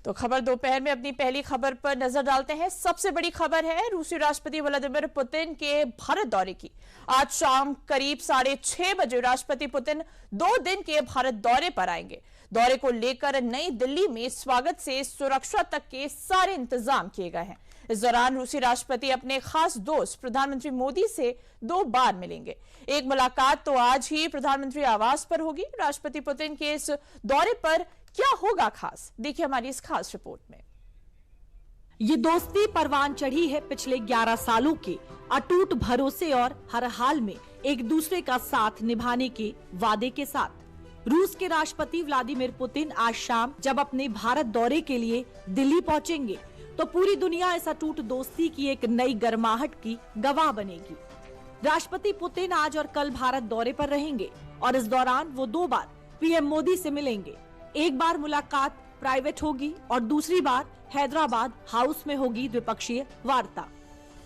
तो खबर दोपहर में अपनी पहली खबर पर नजर डालते हैं। सबसे बड़ी खबर है रूसी राष्ट्रपति व्लादिमीर पुतिन के भारत दौरे की। आज शाम करीब 6:30 बजे राष्ट्रपति पुतिन 2 दिन के भारत दौरे पर आएंगे। दौरे को लेकर नई दिल्ली में स्वागत से सुरक्षा तक के सारे इंतजाम किए गए हैं। इस दौरान रूसी राष्ट्रपति अपने खास दोस्त प्रधानमंत्री मोदी से 2 बार मिलेंगे। एक मुलाकात तो आज ही प्रधानमंत्री आवास पर होगी। राष्ट्रपति पुतिन के इस दौरे पर क्या होगा खास, देखिए हमारी इस खास रिपोर्ट में। ये दोस्ती परवान चढ़ी है पिछले 11 सालों के अटूट भरोसे और हर हाल में एक दूसरे का साथ निभाने के वादे के साथ। रूस के राष्ट्रपति व्लादिमीर पुतिन आज शाम जब अपने भारत दौरे के लिए दिल्ली पहुंचेंगे तो पूरी दुनिया इस अटूट दोस्ती की एक नई गर्माहट की गवाह बनेगी। राष्ट्रपति पुतिन आज और कल भारत दौरे पर रहेंगे और इस दौरान वो 2 बार पीएम मोदी से मिलेंगे। एक बार मुलाकात प्राइवेट होगी और दूसरी बार हैदराबाद हाउस में होगी द्विपक्षीय वार्ता।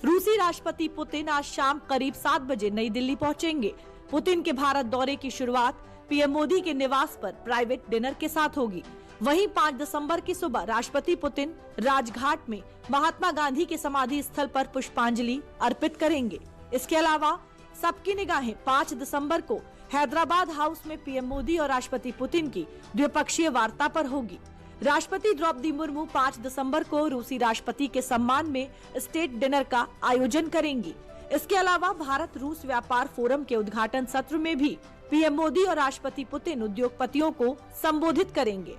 रूसी राष्ट्रपति पुतिन आज शाम करीब 7 बजे नई दिल्ली पहुंचेंगे। पुतिन के भारत दौरे की शुरुआत पीएम मोदी के निवास पर प्राइवेट डिनर के साथ होगी। वहीं 5 दिसंबर की सुबह राष्ट्रपति पुतिन राजघाट में महात्मा गांधी के समाधि स्थल पर पुष्पांजलि अर्पित करेंगे। इसके अलावा सबकी निगाहें 5 दिसंबर को हैदराबाद हाउस में पीएम मोदी और राष्ट्रपति पुतिन की द्विपक्षीय वार्ता पर होगी। राष्ट्रपति द्रौपदी मुर्मू 5 दिसंबर को रूसी राष्ट्रपति के सम्मान में स्टेट डिनर का आयोजन करेंगी। इसके अलावा भारत रूस व्यापार फोरम के उद्घाटन सत्र में भी पीएम मोदी और राष्ट्रपति पुतिन उद्योगपतियों को संबोधित करेंगे।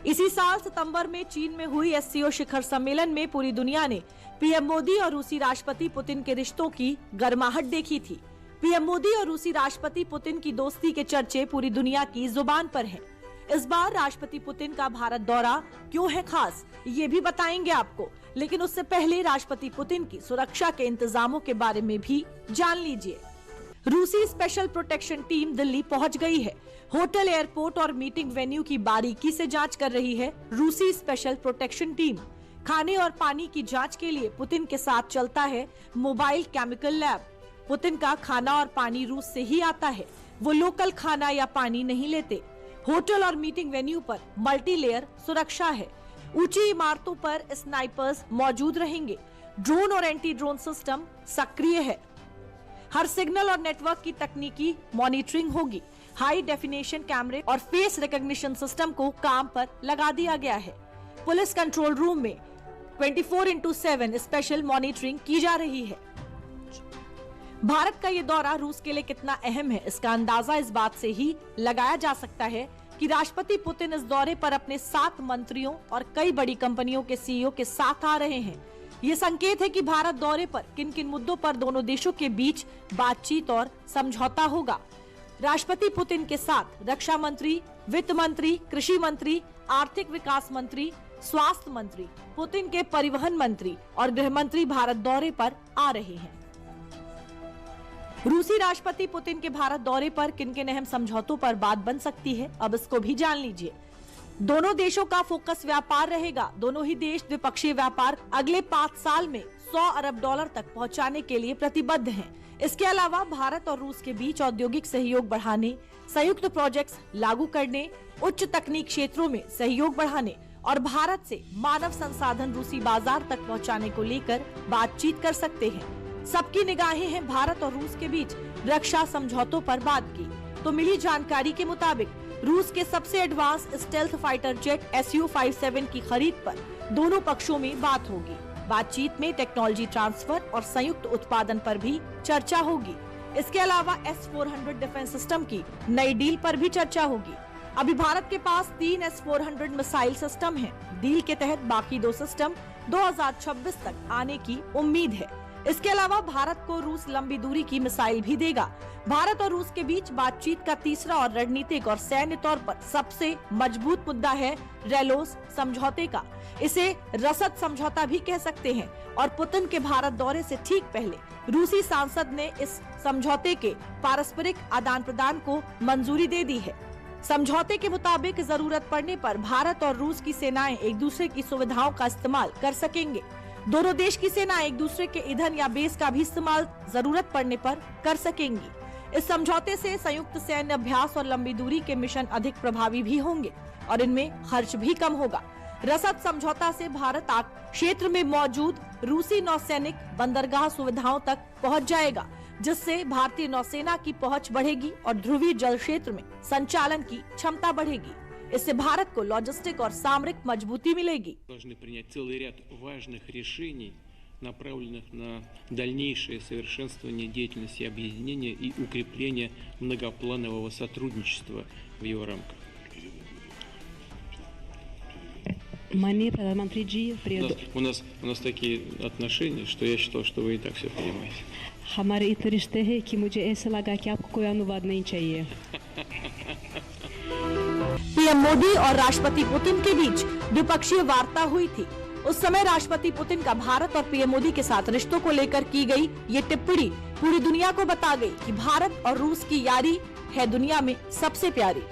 इसी साल सितंबर में चीन में हुई एससीओ शिखर सम्मेलन में पूरी दुनिया ने पीएम मोदी और रूसी राष्ट्रपति पुतिन के रिश्तों की गर्माहट देखी थी। पीएम मोदी और रूसी राष्ट्रपति पुतिन की दोस्ती के चर्चे पूरी दुनिया की जुबान पर हैं। इस बार राष्ट्रपति पुतिन का भारत दौरा क्यों है खास, ये भी बताएंगे आपको, लेकिन उससे पहले राष्ट्रपति पुतिन की सुरक्षा के इंतजामों के बारे में भी जान लीजिए। रूसी स्पेशल प्रोटेक्शन टीम दिल्ली पहुंच गई है। होटल, एयरपोर्ट और मीटिंग वेन्यू की बारीकी से जांच कर रही है रूसी स्पेशल प्रोटेक्शन टीम। खाने और पानी की जांच के लिए पुतिन के साथ चलता है मोबाइल केमिकल लैब। पुतिन का खाना और पानी रूस से ही आता है। वो लोकल खाना या पानी नहीं लेते। होटल और मीटिंग वेन्यू पर मल्टी लेयर सुरक्षा है। ऊंची इमारतों पर स्नाइपर्स मौजूद रहेंगे। ड्रोन और एंटी ड्रोन सिस्टम सक्रिय है। हर सिग्नल और नेटवर्क की तकनीकी मॉनिटरिंग होगी। हाई डेफिनेशन कैमरे और फेस रिकॉग्निशन सिस्टम को काम पर लगा दिया गया है। पुलिस कंट्रोल रूम में 24/7 स्पेशल मॉनिटरिंग की जा रही है। भारत का ये दौरा रूस के लिए कितना अहम है, इसका अंदाजा इस बात से ही लगाया जा सकता है कि राष्ट्रपति पुतिन इस दौरे पर अपने 7 मंत्रियों और कई बड़ी कंपनियों के सीईओ के साथ आ रहे हैं। ये संकेत है कि भारत दौरे पर किन किन मुद्दों पर दोनों देशों के बीच बातचीत और समझौता होगा। राष्ट्रपति पुतिन के साथ रक्षा मंत्री, वित्त मंत्री, कृषि मंत्री, आर्थिक विकास मंत्री, स्वास्थ्य मंत्री, पुतिन के परिवहन मंत्री और गृह मंत्री भारत दौरे पर आ रहे हैं। रूसी राष्ट्रपति पुतिन के भारत दौरे पर किन किन अहम समझौतों पर बात बन सकती है, अब इसको भी जान लीजिए। दोनों देशों का फोकस व्यापार रहेगा। दोनों ही देश द्विपक्षीय व्यापार अगले 5 साल में $100 अरब तक पहुंचाने के लिए प्रतिबद्ध हैं। इसके अलावा भारत और रूस के बीच औद्योगिक सहयोग बढ़ाने, संयुक्त प्रोजेक्ट्स लागू करने, उच्च तकनीक क्षेत्रों में सहयोग बढ़ाने और भारत से मानव संसाधन रूसी बाजार तक पहुंचाने को लेकर बातचीत कर सकते हैं। सबकी निगाहें हैं भारत और रूस के बीच रक्षा समझौतों पर बात की। तो मिली जानकारी के मुताबिक रूस के सबसे advance stealth fighter jet Su-57 की खरीद पर दोनों पक्षों में बात होगी। बातचीत में टेक्नोलॉजी ट्रांसफर और संयुक्त उत्पादन पर भी चर्चा होगी। इसके अलावा S-400 डिफेंस सिस्टम की नई डील पर भी चर्चा होगी। अभी भारत के पास 3 S-400 मिसाइल सिस्टम हैं। डील के तहत बाकी 2 सिस्टम 2026 तक आने की उम्मीद है। इसके अलावा भारत को रूस लंबी दूरी की मिसाइल भी देगा। भारत और रूस के बीच बातचीत का तीसरा और रणनीतिक और सैन्य तौर पर सबसे मजबूत मुद्दा है रेलोस समझौते का। इसे रसद समझौता भी कह सकते हैं और पुतिन के भारत दौरे से ठीक पहले रूसी सांसद ने इस समझौते के पारस्परिक आदान प्रदान को मंजूरी दे दी है। समझौते के मुताबिक जरूरत पड़ने पर भारत और रूस की सेनाएं एक दूसरे की सुविधाओं का इस्तेमाल कर सकेंगे। दोनों देश की सेना एक दूसरे के ईंधन या बेस का भी इस्तेमाल जरूरत पड़ने पर कर सकेंगी। इस समझौते से संयुक्त सैन्य अभ्यास और लंबी दूरी के मिशन अधिक प्रभावी भी होंगे और इनमें खर्च भी कम होगा। रसद समझौता से भारत क्षेत्र में मौजूद रूसी नौसैनिक बंदरगाह सुविधाओं तक पहुंच जाएगा, जिससे भारतीय नौसेना की पहुंच बढ़ेगी और ध्रुवीय जल क्षेत्र में संचालन की क्षमता बढ़ेगी। इससे भारत को लॉजिस्टिक और सामरिक मजबूती मिलेगी। направленных на дальнейшее совершенствование деятельности объединения и укрепление многопланового сотрудничества в его рамках. माननीय प्रधानमंत्री जी, у нас такие отношения, что я считал, что вы и так все понимаете. हमारे इतने रिश्ते हैं कि मुझे ऐसा लगा कि आपको कोई अनुवाद नहीं चाहिए। पीएम मोदी और राष्ट्रपति पुतिन के बीच द्विपक्षीय वार्ता हुई थी। उस समय राष्ट्रपति पुतिन का भारत और पीएम मोदी के साथ रिश्तों को लेकर की गई ये टिप्पणी पूरी दुनिया को बता गई कि भारत और रूस की यारी है दुनिया में सबसे प्यारी।